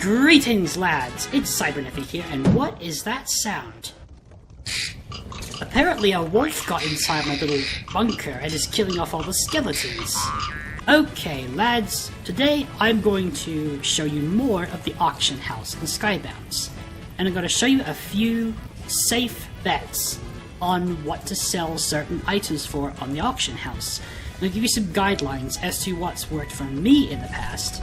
Greetings, lads! It's Sibernethy here, and what is that sound? Apparently a wolf got inside my little bunker and is killing off all the skeletons. Okay, lads, today I'm going to show you more of the auction house in Skybounds. And I'm going to show you a few safe bets on what to sell certain items for on the auction house. And I'll give you some guidelines as to what's worked for me in the past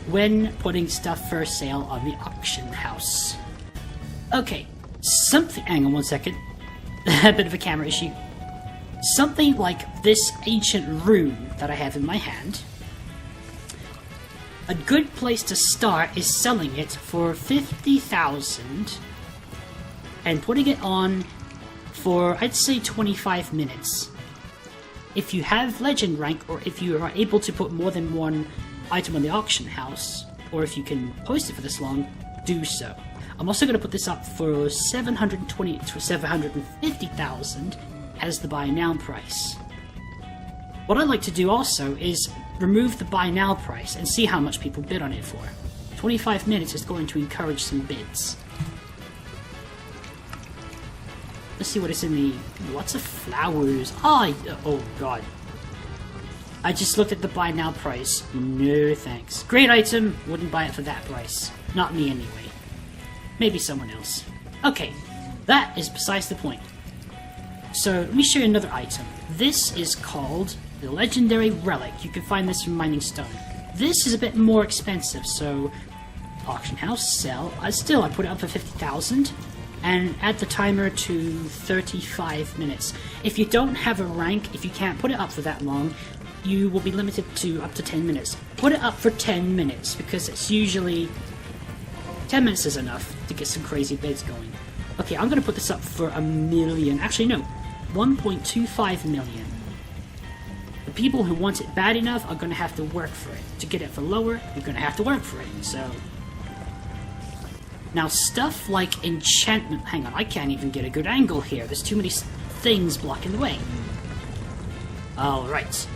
when putting stuff for sale on the auction house. Okay, hang on one second. A bit of a camera issue. Something like this ancient rune that I have in my hand. A good place to start is selling it for 50,000 and putting it on for, I'd say, 25 minutes. If you have legend rank, or if you are able to put more than one item on the auction house, or if you can post it for this long, do so. I'm also going to put this up for 720 to 750,000 as the buy now price. What I like to do also is remove the buy now price and see how much people bid on it for. 25 minutes is going to encourage some bids. Let's see what is in the... lots of flowers. Oh god. I just looked at the buy now price. No thanks. Great item, wouldn't buy it for that price. Not me anyway. Maybe someone else. Okay, that is besides the point. So, let me show you another item. This is called the Legendary Relic. You can find this from Mining Stone. This is a bit more expensive, so... auction house, sell. I put it up for 50,000 and add the timer to 35 minutes. If you don't have a rank, if you can't put it up for that long, you will be limited to up to 10 minutes. Put it up for 10 minutes, because it's usually... 10 minutes is enough to get some crazy bids going. Okay, I'm going to put this up for $1 million. Actually, no. 1.25 million. The people who want it bad enough are going to have to work for it. To get it for lower, you're going to have to work for it. So... now, stuff like enchantment... hang on, I can't even get a good angle here. There's too many things blocking the way. Alright.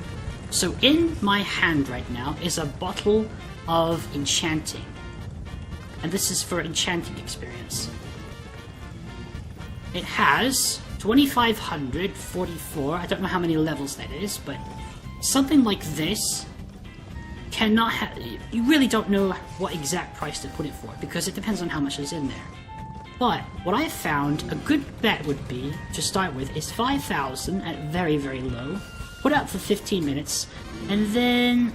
So, in my hand right now is a bottle of enchanting. And this is for enchanting experience. It has 2,544. I don't know how many levels that is, but something like this cannot have... you really don't know what exact price to put it for, because it depends on how much is in there. But what I found a good bet would be, to start with, is 5,000 at very, very low. Put it up for 15 minutes, and then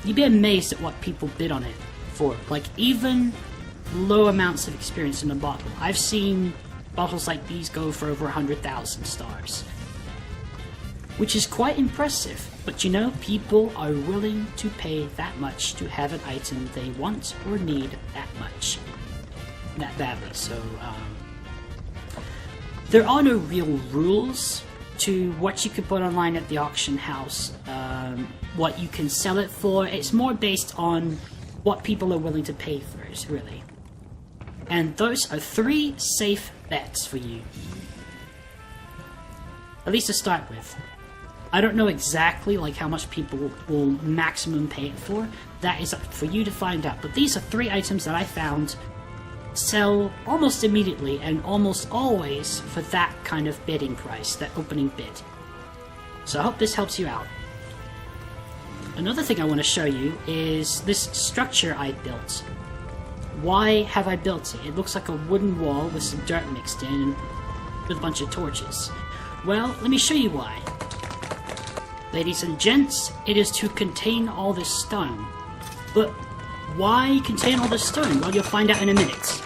you'd be amazed at what people bid on it for. Like, even low amounts of experience in a bottle. I've seen bottles like these go for over 100,000 stars. Which is quite impressive. But you know, people are willing to pay that much to have an item they want or need that much. That badly. So, there are no real rules to what you can put online at the auction house. What you can sell it for. It's more based on what people are willing to pay for it, really. And those are 3 safe bets for you. At least to start with. I don't know exactly like how much people will maximum pay it for. That is up for you to find out. But these are 3 items that I found sell almost immediately and almost always for that kind of bidding price, that opening bid. So I hope this helps you out. Another thing I want to show you is this structure I built. Why have I built it? It looks like a wooden wall with some dirt mixed in with a bunch of torches. Well, let me show you why. Ladies and gents, it is to contain all this stone. But why contain all this stone? Well, you'll find out in a minute.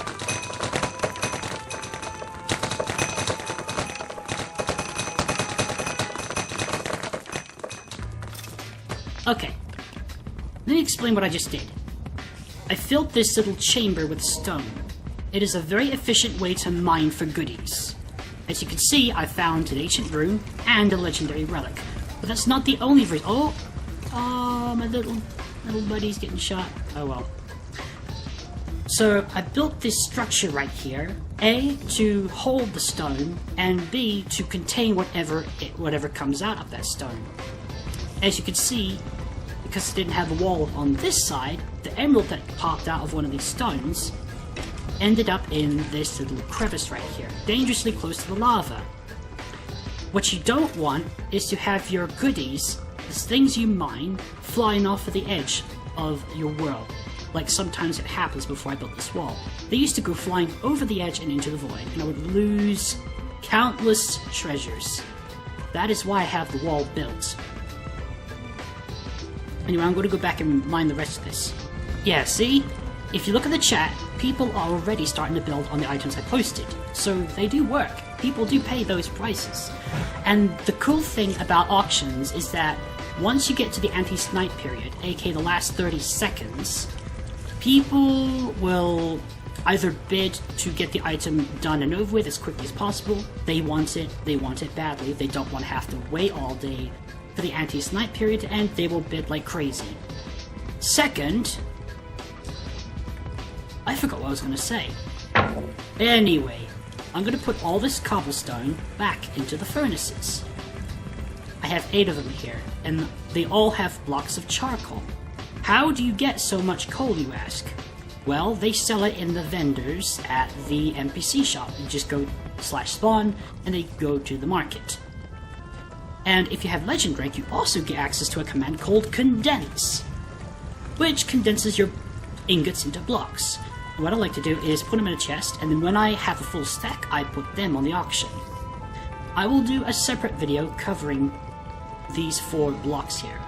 Okay, let me explain what I just did. I filled this little chamber with stone. It is a very efficient way to mine for goodies. As you can see, I found an ancient rune and a legendary relic. But that's not the only reason. Oh, my little buddy's getting shot. Oh well. So I built this structure right here. A, to hold the stone, and B, to contain whatever comes out of that stone. As you can see, because it didn't have a wall on this side, the emerald that popped out of one of these stones ended up in this little crevice right here, dangerously close to the lava. What you don't want is to have your goodies, the things you mine, flying off of the edge of your world, like sometimes it happens before I built this wall. They used to go flying over the edge and into the void, and I would lose countless treasures. That is why I have the wall built. Anyway, I'm going to go back and mine the rest of this. Yeah, see? If you look at the chat, people are already starting to build on the items I posted. So they do work. People do pay those prices. And the cool thing about auctions is that once you get to the anti-snipe period, aka the last 30 seconds, people will either bid to get the item done and over with as quickly as possible. They want it badly. They don't want to have to wait all day for the anti-snipe period to end. They will bid like crazy. Second, I forgot what I was going to say. Anyway, I'm going to put all this cobblestone back into the furnaces. I have 8 of them here, and they all have blocks of charcoal. How do you get so much coal, you ask? Well, they sell it in the vendors at the NPC shop. You just go /spawn, and they go to the market. And if you have legend rank, you also get access to a command called condense, which condenses your ingots into blocks. What I like to do is put them in a chest, and then when I have a full stack, I put them on the auction. I will do a separate video covering these 4 blocks here,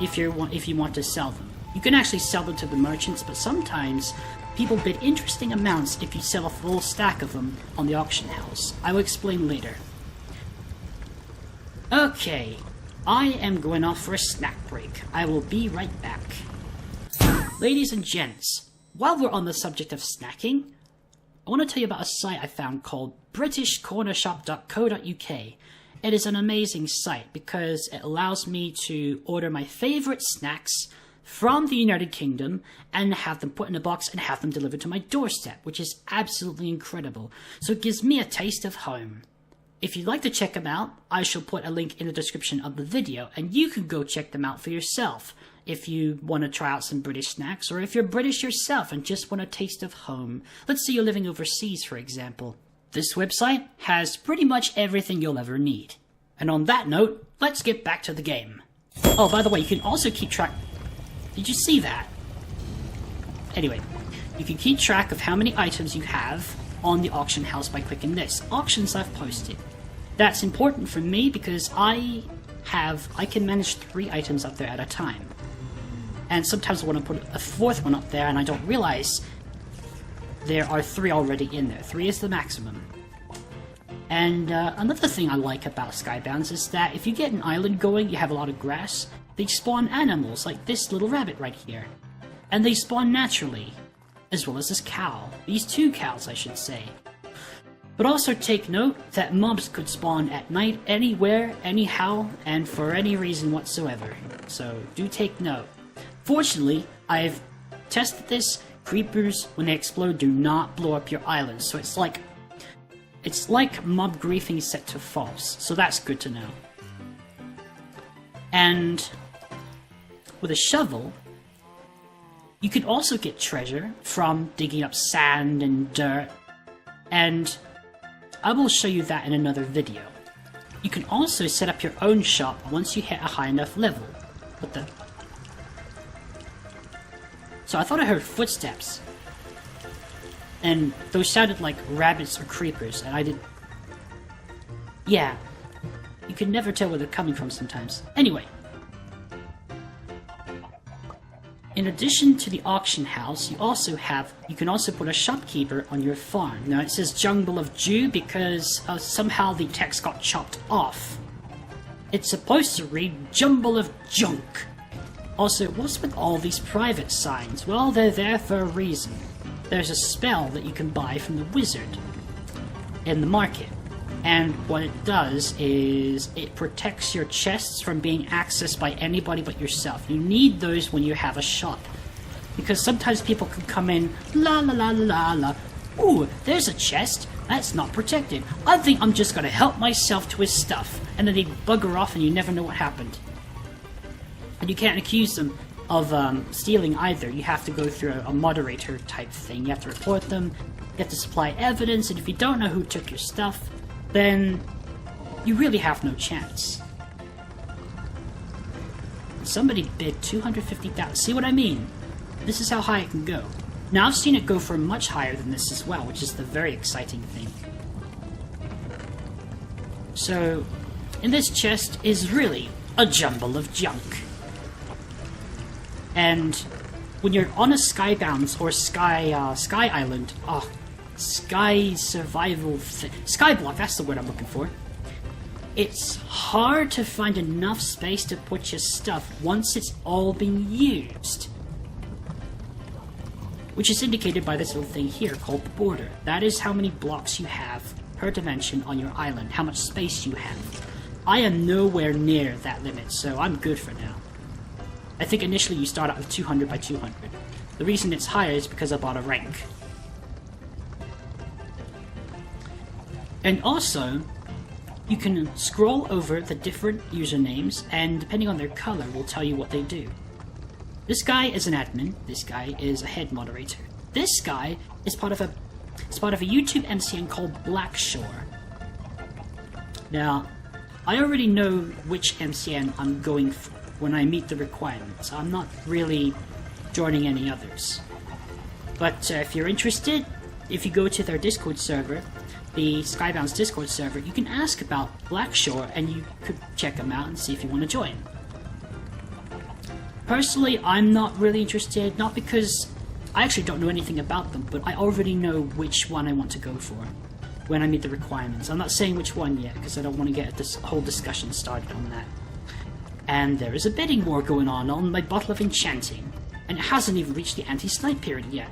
if you want to sell them. You can actually sell them to the merchants, but sometimes people bid interesting amounts if you sell a full stack of them on the auction house. I will explain later. Okay, I am going off for a snack break. I will be right back. Ladies and gents, while we're on the subject of snacking, I want to tell you about a site I found called britishcornershop.co.uk. It is an amazing site because it allows me to order my favorite snacks from the United Kingdom and have them put in a box and have them delivered to my doorstep, which is absolutely incredible. So it gives me a taste of home. If you'd like to check them out, I shall put a link in the description of the video, and you can go check them out for yourself if you want to try out some British snacks, or if you're British yourself and just want a taste of home. Let's say you're living overseas, for example. This website has pretty much everything you'll ever need. And on that note, let's get back to the game. Oh, by the way, you can also keep track... Did you see that? Anyway, you can keep track of how many items you have on the auction house by clicking this. Auctions I've posted. That's important for me because I can manage 3 items up there at a time. And sometimes I want to put a 4th one up there and I don't realize there are 3 already in there. 3 is the maximum. And another thing I like about Skybounds is that if you get an island going, you have a lot of grass, they spawn animals like this little rabbit right here. And they spawn naturally, as well as this cow. These 2 cows, I should say. But also take note that mobs could spawn at night, anywhere, anyhow, and for any reason whatsoever. So do take note. Fortunately, I've tested this. Creepers, when they explode, do not blow up your island. So it's like mob griefing set to false. So that's good to know. And with a shovel, you can also get treasure from digging up sand and dirt. And I will show you that in another video. You can also set up your own shop once you hit a high enough level. What the... So I thought I heard footsteps. And those sounded like rabbits or creepers, and I did... Yeah. You can never tell where they're coming from sometimes. Anyway. In addition to the auction house, you can also put a shopkeeper on your farm. Now it says Jungle of Jew because somehow the text got chopped off. It's supposed to read Jumble of Junk. Also, what's with all these private signs? Well, they're there for a reason. There's a spell that you can buy from the wizard in the market. And what it does is it protects your chests from being accessed by anybody but yourself. You need those when you have a shop. Because sometimes people can come in, la la la la la, ooh, there's a chest, that's not protected. I think I'm just gonna help myself to his stuff. And then they bugger off and you never know what happened. And you can't accuse them of stealing either. You have to go through a moderator type thing. You have to report them, you have to supply evidence, and if you don't know who took your stuff, then you really have no chance. Somebody bid 250,000. See what I mean? This is how high it can go. Now I've seen it go for much higher than this as well, which is the very exciting thing. So, in this chest is really a jumble of junk. And when you're on a Skybounds or Sky Island, Sky Survival Skyblock, that's the word I'm looking for. It's hard to find enough space to put your stuff once it's all been used. Which is indicated by this little thing here called the border. That is how many blocks you have per dimension on your island, how much space you have. I am nowhere near that limit, so I'm good for now. I think initially you start out with 200 by 200. The reason it's higher is because I bought a rank. And also, you can scroll over the different usernames, and depending on their color, will tell you what they do. This guy is an admin. This guy is a head moderator. This guy is part of a YouTube MCN called Blackshore. Now, I already know which MCN I'm going for when I meet the requirements. I'm not really joining any others. But if you're interested, if you go to their Discord server, the Skybounds Discord server, you can ask about Blackshore and you could check them out and see if you want to join. Personally, I'm not really interested, not because I actually don't know anything about them, but I already know which one I want to go for when I meet the requirements. I'm not saying which one yet, because I don't want to get this whole discussion started on that. And there is a bidding war going on my bottle of enchanting, and it hasn't even reached the anti-snipe period yet.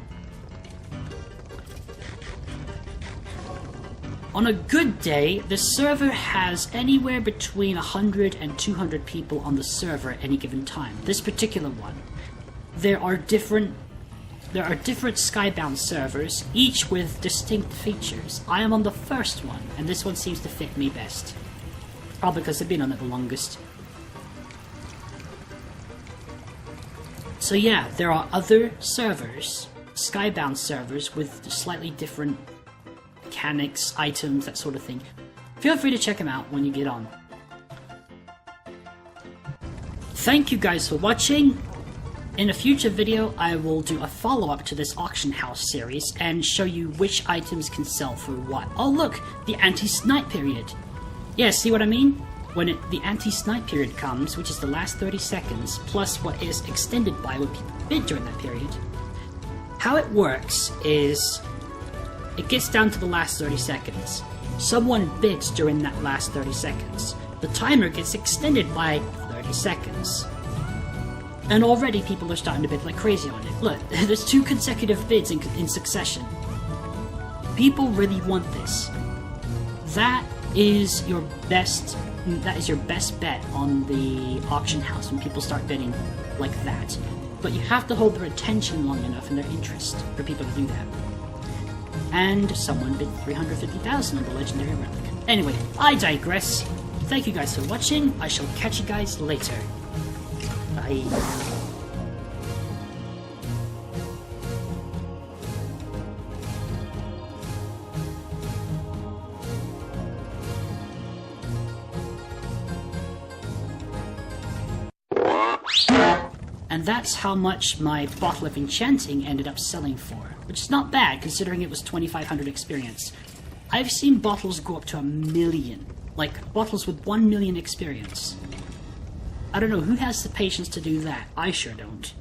On a good day, the server has anywhere between 100 and 200 people on the server at any given time. This particular one. There are different Skybound servers, each with distinct features. I am on the first one, and this one seems to fit me best. Probably because I've been on it the longest. So yeah, there are other servers, Skybound servers, with slightly different mechanics, items, that sort of thing. Feel free to check them out when you get on. Thank you guys for watching. In a future video, I will do a follow-up to this auction house series and show you which items can sell for what. Oh look, the anti-snipe period. Yeah, see what I mean? When the anti-snipe period comes, which is the last 30 seconds, plus what is extended by when people bid during that period, how it works is it gets down to the last 30 seconds. Someone bids during that last 30 seconds. The timer gets extended by 30 seconds. And already people are starting to bid like crazy on it. Look, there's 2 consecutive bids in succession. People really want this. That is your best bet on the auction house when people start bidding like that. But you have to hold their attention long enough and their interest for people to do that. And someone bid 350,000 on the legendary relic. Anyway, I digress. Thank you guys for watching. I shall catch you guys later. Bye. And that's how much my bottle of enchanting ended up selling for, which is not bad considering it was 2,500 experience. I've seen bottles go up to 1 million, like bottles with 1 million experience. I don't know who has the patience to do that. I sure don't.